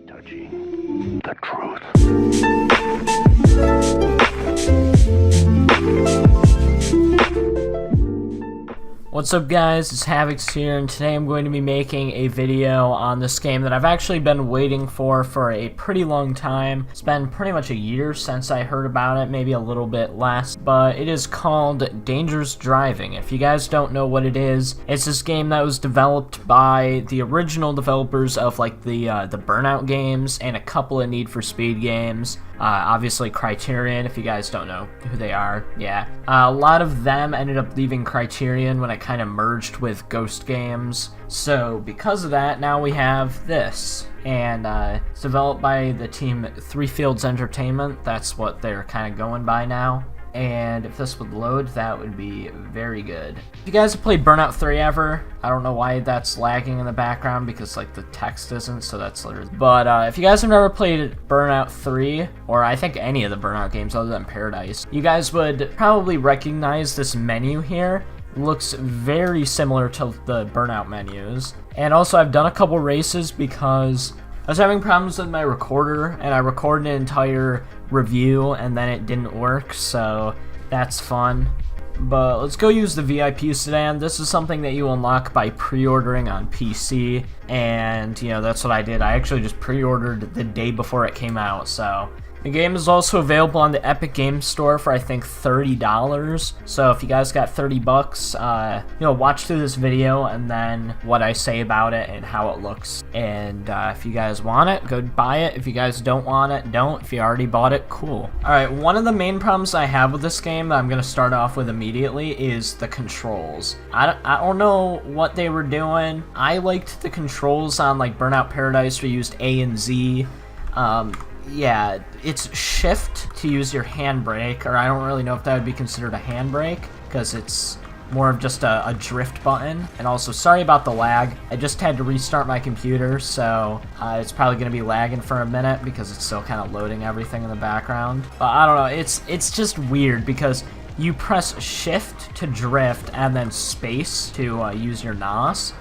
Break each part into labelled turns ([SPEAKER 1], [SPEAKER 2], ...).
[SPEAKER 1] touching the truth.
[SPEAKER 2] What's up guys, it's Havix here, and today I'm going to be making a video on this game that I've actually been waiting for a pretty long time. It's been pretty much a year since I heard about it, maybe a little bit less, but it is called Dangerous Driving. If you guys don't know what it is, it's this game that was developed by the original developers of like the Burnout games and a couple of Need for Speed games. Obviously Criterion, if you guys don't know who they are, yeah. A lot of them ended up leaving Criterion when it kind of merged with Ghost Games. So because of that, now we have this. And it's developed by the team Three Fields Entertainment. That's what they're kind of going by now. And if this would load, that would be very good. If you guys have played Burnout 3 ever, I don't know why that's lagging in the background because like the text isn't, so that's literally. But if you guys have never played Burnout 3, or I think any of the Burnout games other than Paradise, you guys would probably recognize this menu here. It looks very similar to the Burnout menus. And also I've done a couple races because I was having problems with my recorder, and I recorded an entire review and then it didn't work, so that's fun. But let's go use the VIP sedan. This is something that you unlock by pre-ordering on PC, and you know, that's what I did. I actually just pre-ordered the day before it came out, so. The game is also available on the Epic Games Store for I think $30. So if you guys got 30 bucks, you know, watch through this video and then what I say about it and how it looks. And if you guys want it, go buy it. If you guys don't want it, don't. If you already bought it, cool. Alright, one of the main problems I have with this game that I'm going to start off with immediately is the controls. I don't know what they were doing. I liked the controls on like Burnout Paradise where you used A and Z. Yeah, it's shift to use your handbrake, or I don't really know if that would be considered a handbrake, because it's more of just a drift button. And also, sorry about the lag, I just had to restart my computer, so it's probably going to be lagging for a minute, because it's still kind of loading everything in the background. But I don't know, it's just weird, because you press shift to drift, and then space to use your NOS,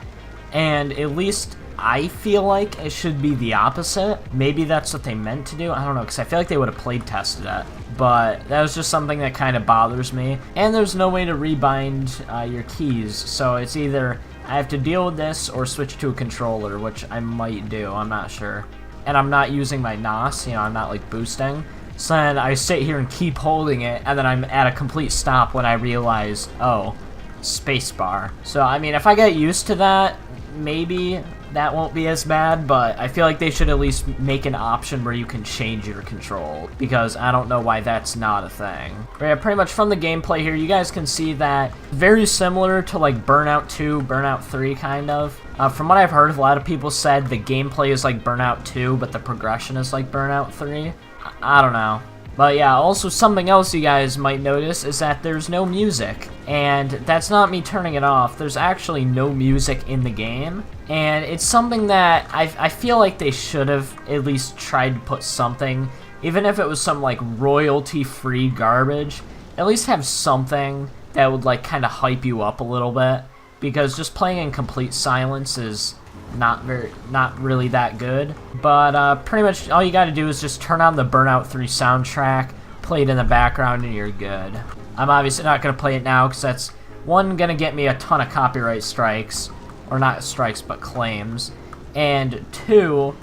[SPEAKER 2] and at least I feel like it should be the opposite. Maybe that's what they meant to do. I don't know, because I feel like they would have played tested it. But that was just something that kind of bothers me. And there's no way to rebind your keys. So it's either I have to deal with this or switch to a controller, which I might do. I'm not sure. And I'm not using my NOS. You know, I'm not like boosting. So then I sit here and keep holding it. And then I'm at a complete stop when I realize, oh, spacebar. So, I mean, if I get used to that, maybe that won't be as bad, but I feel like they should at least make an option where you can change your control, because I don't know why that's not a thing. But yeah, pretty much from the gameplay here, you guys can see that very similar to like Burnout 2, Burnout 3 kind of. From what I've heard, a lot of people said the gameplay is like Burnout 2, but the progression is like Burnout 3. I don't know. But yeah, also something else you guys might notice is that there's no music. And that's not me turning it off. There's actually no music in the game. And it's something that I feel like they should have at least tried to put something. Even if it was some like royalty-free garbage. At least have something that would like kind of hype you up a little bit. Because just playing in complete silence is not really that good. But pretty much all you gotta do is just turn on the Burnout 3 soundtrack, play it in the background, and you're good. I'm obviously not gonna play it now because that's one, gonna get me a ton of copyright strikes, or not strikes but claims, and two,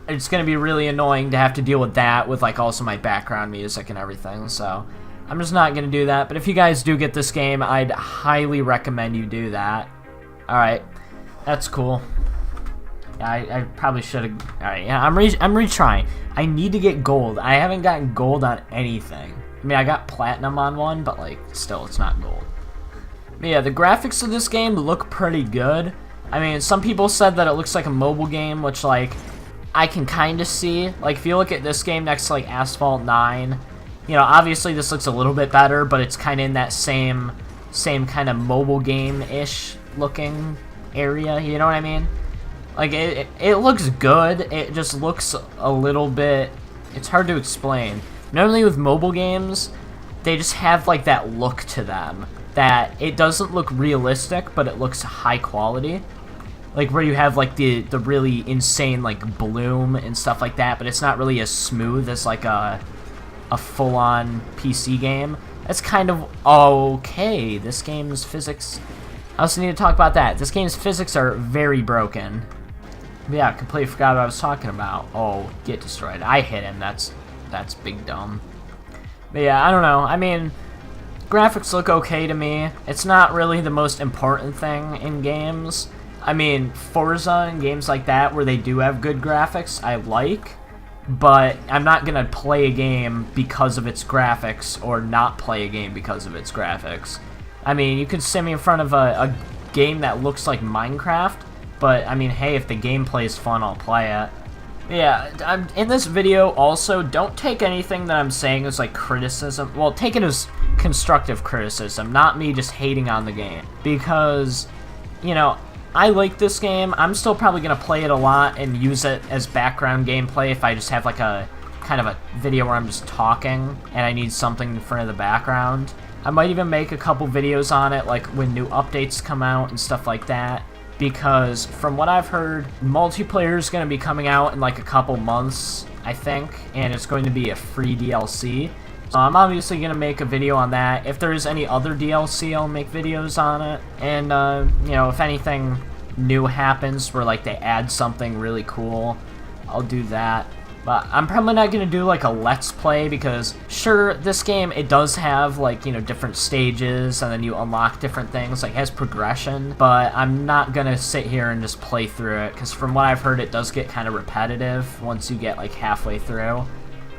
[SPEAKER 2] it's gonna be really annoying to have to deal with that with like also my background music and everything. So I'm just not gonna do that. But if you guys do get this game, I'd highly recommend you do that. Alright, that's cool. Yeah, I probably should have. Alright, yeah, I'm retrying. I need to get gold. I haven't gotten gold on anything. I mean, I got platinum on one, but like, still, it's not gold. But yeah, the graphics of this game look pretty good. I mean, some people said that it looks like a mobile game, which like, I can kind of see. Like, if you look at this game next to like Asphalt 9, you know, obviously this looks a little bit better, but it's kind of in that same kind of mobile game-ish looking area, you know what I mean? Like, it looks good, it just looks a little bit, it's hard to explain. Normally with mobile games, they just have, like, that look to them. That it doesn't look realistic, but it looks high quality. like where you have like the really insane like bloom and stuff like that, but it's not really as smooth as like a full-on PC game. That's kind of okay. This game's physics, I also need to talk about that. This game's physics are very broken. But yeah, completely forgot what I was talking about. Oh, get destroyed. I hit him. That's big dumb. But yeah, I don't know. I mean, graphics look okay to me. It's not really the most important thing in games. I mean, Forza and games like that where they do have good graphics, I like. But I'm not going to play a game because of its graphics or not play a game because of its graphics. I mean, you could sit me in front of a game that looks like Minecraft, but I mean, hey, if the gameplay is fun, I'll play it. Yeah, in this video also, don't take anything that I'm saying as like criticism. Well, take it as constructive criticism, not me just hating on the game. Because, you know, I like this game. I'm still probably going to play it a lot and use it as background gameplay if I just have like a kind of a video where I'm just talking and I need something in front of the background. I might even make a couple videos on it, like when new updates come out and stuff like that. Because from what I've heard, multiplayer is going to be coming out in like a couple months, I think, and it's going to be a free DLC. So I'm obviously going to make a video on that. If there's any other DLC, I'll make videos on it. And, you know, if anything new happens where, like, they add something really cool, I'll do that. But I'm probably not going to do, like, a Let's Play because, sure, this game, it does have, like, you know, different stages and then you unlock different things. Like, it has progression. But I'm not going to sit here and just play through it because from what I've heard, it does get kind of repetitive once you get, like, halfway through.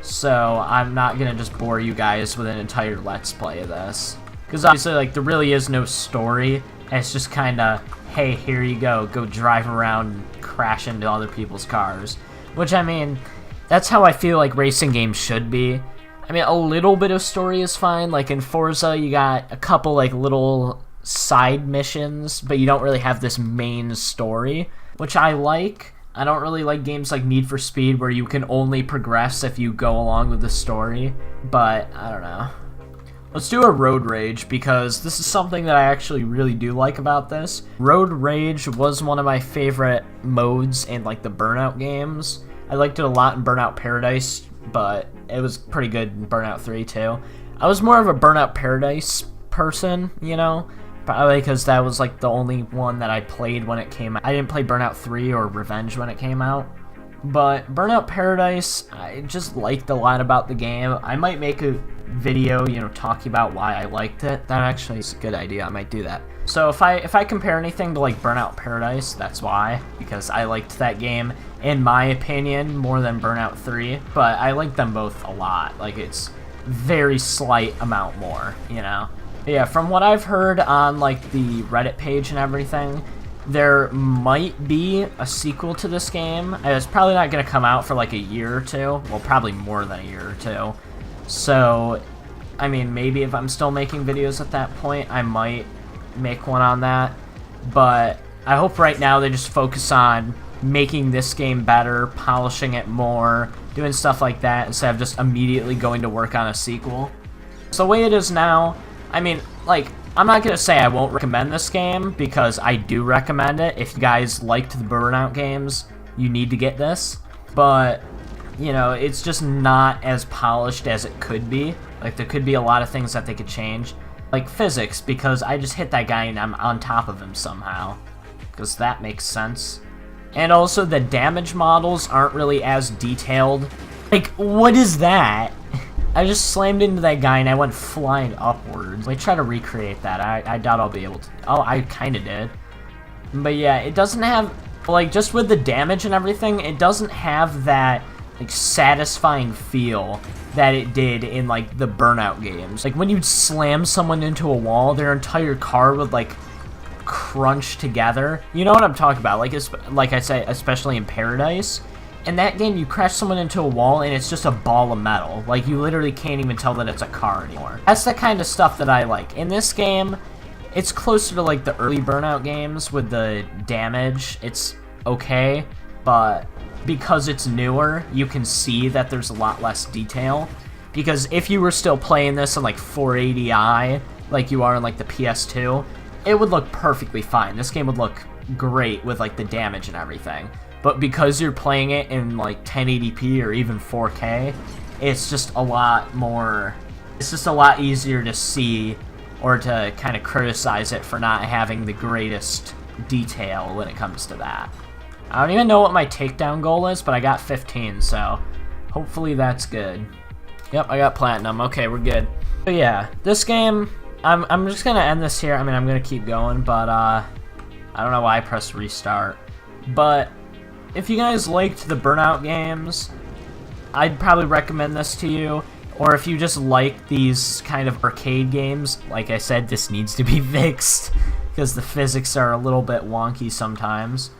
[SPEAKER 2] So I'm not going to just bore you guys with an entire Let's Play of this. Because obviously, like, there really is no story. It's just kind of, hey, here you go. Go drive around and crash into other people's cars. Which, I mean, that's how I feel like racing games should be. I mean, a little bit of story is fine. Like, in Forza, you got a couple, like, little side missions, but you don't really have this main story, which I like. I don't really like games like Need for Speed where you can only progress if you go along with the story, but I don't know. Let's do a road rage because this is something that I actually really do like about this. Road rage was one of my favorite modes in like the Burnout games. I liked it a lot in Burnout Paradise, but it was pretty good in Burnout 3 too. I was more of a Burnout Paradise person, you know? Probably because that was like the only one that I played when it came out. I didn't play Burnout 3 or Revenge when it came out. But Burnout Paradise, I just liked a lot about the game. I might make a video, you know, talking about why I liked it. That actually is a good idea. I might do that. So if I compare anything to like Burnout Paradise, that's why. Because I liked that game, in my opinion, more than Burnout 3. But I like them both a lot. Like, it's very slight amount more, you know? Yeah, from what I've heard on, like, the Reddit page and everything, there might be a sequel to this game. It's probably not going to come out for, like, a year or two. Well, probably more than a year or two. So, I mean, maybe if I'm still making videos at that point, I might make one on that. But I hope right now they just focus on making this game better, polishing it more, doing stuff like that, instead of just immediately going to work on a sequel. So the way it is now, I mean, like, I'm not going to say I won't recommend this game, because I do recommend it. If you guys liked the Burnout games, you need to get this. But, you know, it's just not as polished as it could be. Like, there could be a lot of things that they could change. Like physics, because I just hit that guy and I'm on top of him somehow. Because that makes sense. And also, the damage models aren't really as detailed. Like, what is that? I just slammed into that guy and I went flying upwards. Let me try to recreate that. I doubt I'll be able to. Oh, I kind of did. But yeah, it doesn't have, like, just with the damage and everything, it doesn't have that, like, satisfying feel that it did in, like, the Burnout games. Like, when you'd slam someone into a wall, their entire car would, like, crunch together. You know what I'm talking about. Like I say, especially in Paradise. In that game, you crash someone into a wall and it's just a ball of metal. Like, you literally can't even tell that it's a car anymore. That's the kind of stuff that I like. In this game, it's closer to, like, the early Burnout games with the damage. It's okay, but because it's newer, you can see that there's a lot less detail. Because if you were still playing this in, like, 480i, like you are in, like, the PS2, it would look perfectly fine. This game would look great with like the damage and everything. But because you're playing it in like 1080p or even 4K, it's just a lot more, it's just a lot easier to see or to kind of criticize it for not having the greatest detail when it comes to that. I don't even know what my takedown goal is, but I got 15, so hopefully that's good. Yep, I got platinum. Okay, we're good. So yeah, this game, I'm just gonna end this here. I mean, I'm gonna keep going, but I don't know why I pressed restart. But if you guys liked the Burnout games, I'd probably recommend this to you. Or if you just like these kind of arcade games, like I said, this needs to be fixed because the physics are a little bit wonky sometimes.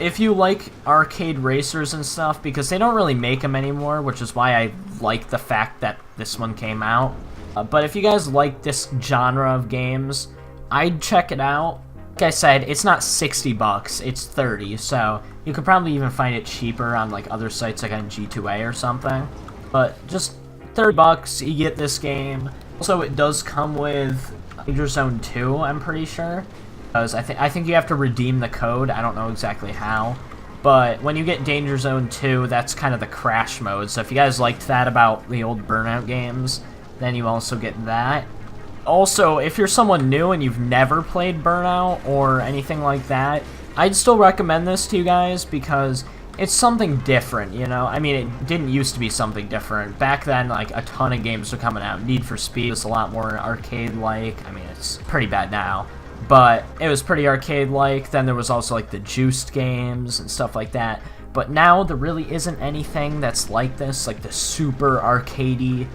[SPEAKER 2] If you like arcade racers and stuff, because they don't really make them anymore, which is why I like the fact that this one came out. But if you guys like this genre of games, I'd check it out. Like I said, it's not 60 bucks, it's 30, so you could probably even find it cheaper on like other sites like on G2A or something. But just 30 bucks, you get this game. Also, it does come with Danger Zone 2, I'm pretty sure. Because I think you have to redeem the code, I don't know exactly how. But when you get Danger Zone 2, that's kind of the crash mode. So if you guys liked that about the old Burnout games, then you also get that. Also, if you're someone new and you've never played Burnout or anything like that, I'd still recommend this to you guys because it's something different, you know? I mean, it didn't used to be something different. Back then, like, a ton of games were coming out. Need for Speed was a lot more arcade-like. I mean, it's pretty bad now. But it was pretty arcade-like. Then there was also, like, the Juiced games and stuff like that. But now there really isn't anything that's like this, like the super arcadey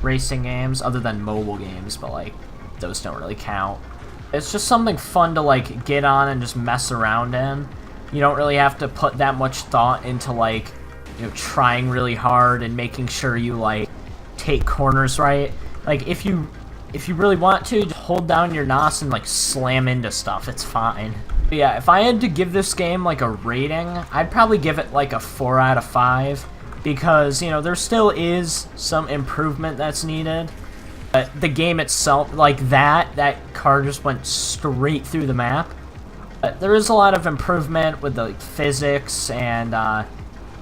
[SPEAKER 2] racing games, other than mobile games, but, like, those don't really count. It's just something fun to, like, get on and just mess around in. You don't really have to put that much thought into, like, you know, trying really hard and making sure you, like, take corners right. Like, if you really want to, just hold down your NOS and, like, slam into stuff. It's fine. But yeah, if I had to give this game, like, a rating, I'd probably give it, like, a 4 out of 5. Because, you know, there still is some improvement that's needed. But the game itself, like that car just went straight through the map. But there is a lot of improvement with the like, physics and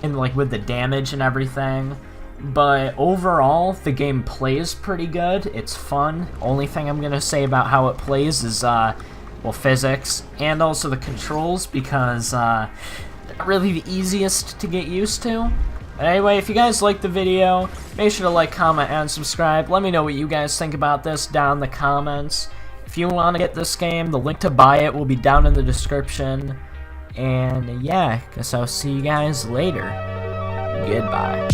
[SPEAKER 2] like with the damage and everything. But overall, the game plays pretty good. It's fun. Only thing I'm gonna say about how it plays is well, physics and also the controls, because they're not really the easiest to get used to. But anyway, if you guys liked the video, make sure to like, comment, and subscribe. Let me know what you guys think about this down in the comments. If you want to get this game, the link to buy it will be down in the description. And yeah, guess I'll see you guys later. Goodbye.